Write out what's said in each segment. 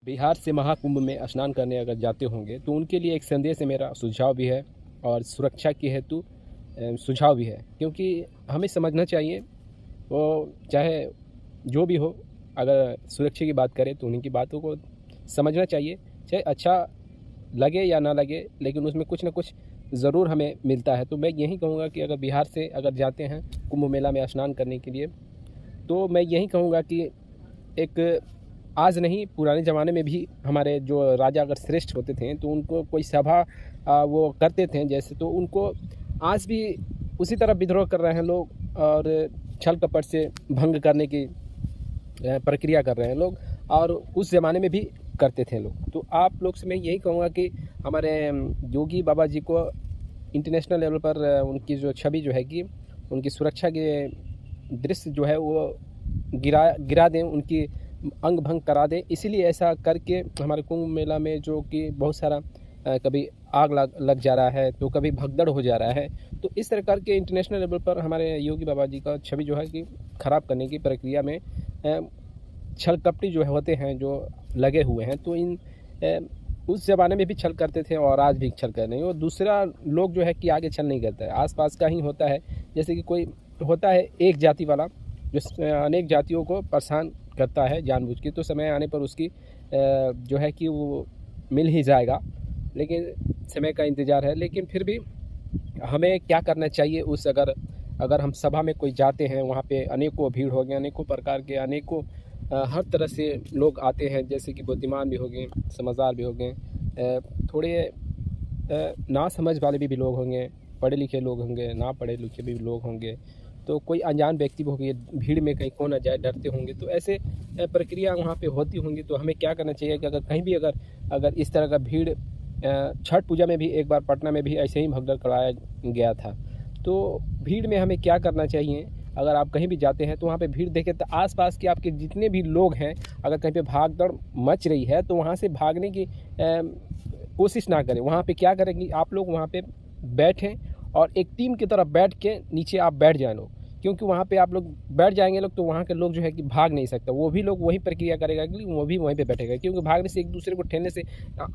बिहार से महाकुंभ में स्नान करने अगर जाते होंगे तो उनके लिए एक संदेश है, मेरा सुझाव भी है और सुरक्षा के हेतु सुझाव भी है। क्योंकि हमें समझना चाहिए वो चाहे जो भी हो, अगर सुरक्षा की बात करें तो उन्हीं की बातों को समझना चाहिए। चाहे अच्छा लगे या ना लगे, लेकिन उसमें कुछ ना कुछ ज़रूर हमें मिलता है। तो मैं यही कहूँगा कि अगर बिहार से अगर जाते हैं कुंभ मेला में स्नान करने के लिए, तो मैं यही कहूँगा कि एक आज नहीं, पुराने ज़माने में भी हमारे जो राजा अगर श्रेष्ठ होते थे तो उनको कोई सभा वो करते थे जैसे, तो उनको आज भी उसी तरह विद्रोह कर रहे हैं लोग और छल कपट से भंग करने की प्रक्रिया कर रहे हैं लोग, और उस ज़माने में भी करते थे लोग। तो आप लोग से मैं यही कहूँगा कि हमारे योगी बाबा जी को इंटरनेशनल लेवल पर उनकी जो छवि जो है कि उनकी सुरक्षा के दृश्य जो है वो गिरा दें, उनकी अंग भंग करा दें। इसीलिए ऐसा करके हमारे कुंभ मेला में जो कि बहुत सारा कभी आग लग जा रहा है तो कभी भगदड़ हो जा रहा है। तो इस तरह करके इंटरनेशनल लेवल पर हमारे योगी बाबा जी का छवि जो है कि ख़राब करने की प्रक्रिया में छल कपटी जो होते हैं जो लगे हुए हैं। तो इन उस ज़माने में भी छल करते थे और आज भी छल कर रहे हैं। और दूसरा लोग जो है कि आगे छल नहीं करता है, आसपास का ही होता है। जैसे कि कोई होता है एक जाति वाला जो अनेक जातियों को परेशान करता है जानबूझ के, तो समय आने पर उसकी जो है कि वो मिल ही जाएगा, लेकिन समय का इंतज़ार है। लेकिन फिर भी हमें क्या करना चाहिए, उस अगर हम सभा में कोई जाते हैं, वहाँ पे अनेकों भीड़ हो गए, अनेकों प्रकार के अनेकों हर तरह से लोग आते हैं। जैसे कि बुद्धिमान भी हो गए, समझदार भी हो गए, थोड़े ना समझ वाले भी लोग होंगे, पढ़े लिखे लोग होंगे, ना पढ़े लिखे भी लोग होंगे, तो कोई अनजान व्यक्ति भी होंगे, भीड़ में कहीं खो ना जाए, डरते होंगे। तो ऐसे प्रक्रिया वहाँ पे होती होंगी। तो हमें क्या करना चाहिए कि अगर कहीं भी अगर इस तरह का भीड़ छठ पूजा में भी एक बार पटना में भी ऐसे ही भगदड़ कराया गया था। तो भीड़ में हमें क्या करना चाहिए, अगर आप कहीं भी जाते हैं तो वहाँ पे भीड़ देखें तो आसपास के आपके जितने भी लोग हैं, अगर कहीं पे भागदड़ मच रही है तो वहाँ से भागने की कोशिश ना करें। वहाँ पे क्या करें कि आप लोग वहाँ पे बैठें और एक टीम की तरह बैठ के नीचे आप बैठ जाए लोग, क्योंकि वहाँ पे आप लोग बैठ जाएंगे लोग तो वहाँ के लोग जो है कि भाग नहीं सकता। वो भी लोग वही प्रक्रिया करेगा कि वो भी वहीं पे बैठेगा, क्योंकि भागने से एक दूसरे को ठेलने से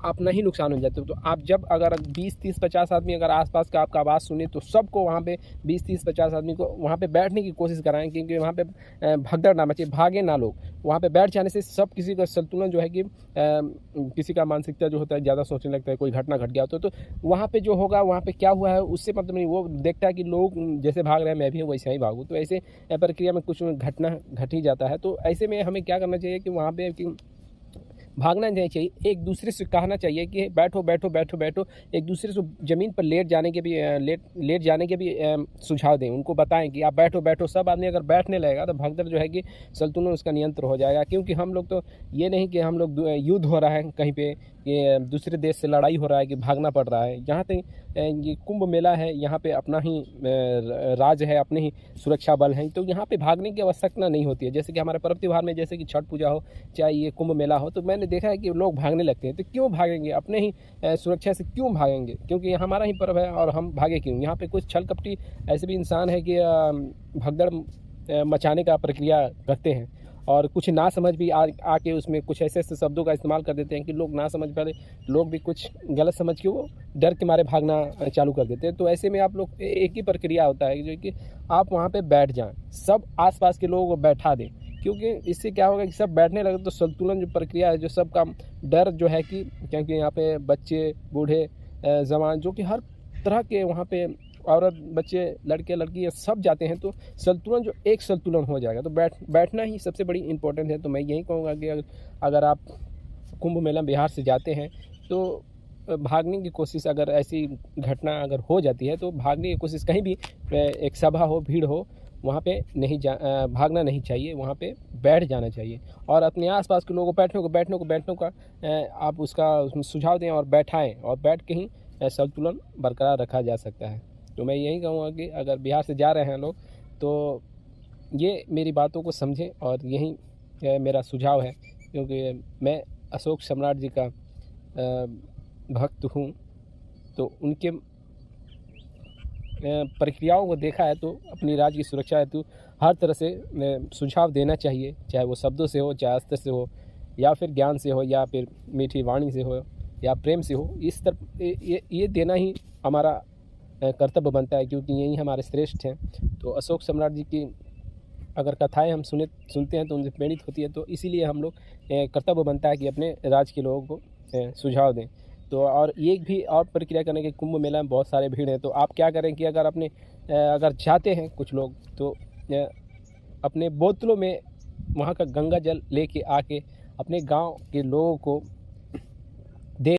अपना ही नुकसान हो जाता है। तो आप जब अगर 20-30-50 आदमी अगर आसपास का आपका आवाज़ सुने तो सबको वहाँ पे 20-30-50 आदमी को वहाँ पे बैठने की कोशिश कराएं, क्योंकि वहाँ पे भगदड़ ना मचे, भागे ना लोग। वहाँ पे बैठ जाने से सब किसी का संतुलन जो है कि किसी का मानसिकता जो होता है ज़्यादा सोचने लगता है, कोई घटना घट गया तो वहाँ पे जो होगा, वहाँ पे क्या हुआ है उससे मतलब नहीं, वो देखता है कि लोग जैसे भाग रहे हैं मैं भी वैसे ही भागूँ। तो ऐसे प्रक्रिया में कुछ घटना घट ही जाता है। तो ऐसे में हमें क्या करना चाहिए कि वहाँ पे कि भागना नहीं चाहिए, एक दूसरे से कहना चाहिए कि बैठो बैठो बैठो बैठो। एक दूसरे से ज़मीन पर लेट जाने के भी लेट जाने के भी सुझाव दें, उनको बताएं कि आप बैठो बैठो। सब आदमी अगर बैठने लगेगा तो भगदड़ जो है कि संतुलन उसका नियंत्रण हो जाएगा। क्योंकि हम लोग तो ये नहीं कि हम लोग युद्ध हो रहा है कहीं पे, ये दूसरे देश से लड़ाई हो रहा है कि भागना पड़ रहा है। यहाँ तक ये कुंभ मेला है, यहाँ पे अपना ही राज है, अपने ही सुरक्षा बल हैं, तो यहाँ पे भागने की आवश्यकता नहीं होती है। जैसे कि हमारे पर्व त्यौहार में, जैसे कि छठ पूजा हो चाहे ये कुंभ मेला हो, तो मैंने देखा है कि लोग भागने लगते हैं। तो क्यों भागेंगे, अपने ही सुरक्षा से क्यों भागेंगे, क्योंकि हमारा ही पर्व है और हम भागे क्यों। यहाँ पे कुछ छल कपटी ऐसे भी इंसान है कि भगदड़ मचाने का प्रक्रिया करते हैं, और कुछ ना समझ भी आके उसमें कुछ ऐसे ऐसे शब्दों का इस्तेमाल कर देते हैं कि लोग ना समझ वाले लोग भी कुछ गलत समझ के वो डर के मारे भागना चालू कर देते हैं। तो ऐसे में आप लोग एक ही प्रक्रिया होता है जो कि आप वहाँ पे बैठ जाएं, सब आसपास के लोगों को बैठा दें, क्योंकि इससे क्या होगा कि सब बैठने लगे तो संतुलन जो प्रक्रिया है, जो सबका डर जो है कि, क्योंकि यहाँ पे बच्चे बूढ़े जवान जो कि हर तरह के वहाँ पे औरत बच्चे लड़के लड़की सब जाते हैं, तो संतुलन जो एक संतुलन हो जाएगा। तो बैठना ही सबसे बड़ी इम्पोर्टेंट है। तो मैं यही कहूँगा कि अगर आप कुंभ मेला बिहार से जाते हैं तो भागने की कोशिश, अगर ऐसी घटना अगर हो जाती है तो भागने की कोशिश, कहीं भी एक सभा हो भीड़ हो वहाँ पे नहीं भागना नहीं चाहिए, वहाँ पे बैठ जाना चाहिए। और अपने आसपास के लोगों को बैठने का आप उसमें सुझाव दें और बैठाएं, और बैठ के ही संतुलन बरकरार रखा जा सकता है। तो मैं यही कहूँगा कि अगर बिहार से जा रहे हैं लोग तो ये मेरी बातों को समझें, और यही मेरा सुझाव है। क्योंकि मैं अशोक सम्राट जी का भक्त हूँ, तो उनके प्रक्रियाओं को देखा है, तो अपनी राज्य की सुरक्षा हेतु हर तरह से सुझाव देना चाहिए, चाहे वो शब्दों से हो, चाहे अस्त्र से हो, या फिर ज्ञान से हो या फिर मीठी वाणी से हो या प्रेम से हो, इस तरफ ये देना ही हमारा कर्तव्य बनता है, क्योंकि यही हमारे श्रेष्ठ हैं। तो अशोक सम्राट जी की अगर कथाएं हम सुनते हैं तो उनसे प्रेरित होती है, तो इसीलिए हम लोग कर्तव्य बनता है कि अपने राज्य के लोगों को सुझाव दें। तो और ये भी और प्रक्रिया करने के, कुंभ मेला में बहुत सारे भीड़ हैं, तो आप क्या करें कि अगर चाहते हैं कुछ लोग तो अपने बोतलों में वहाँ का गंगा जल लेके आके अपने गांव के लोगों को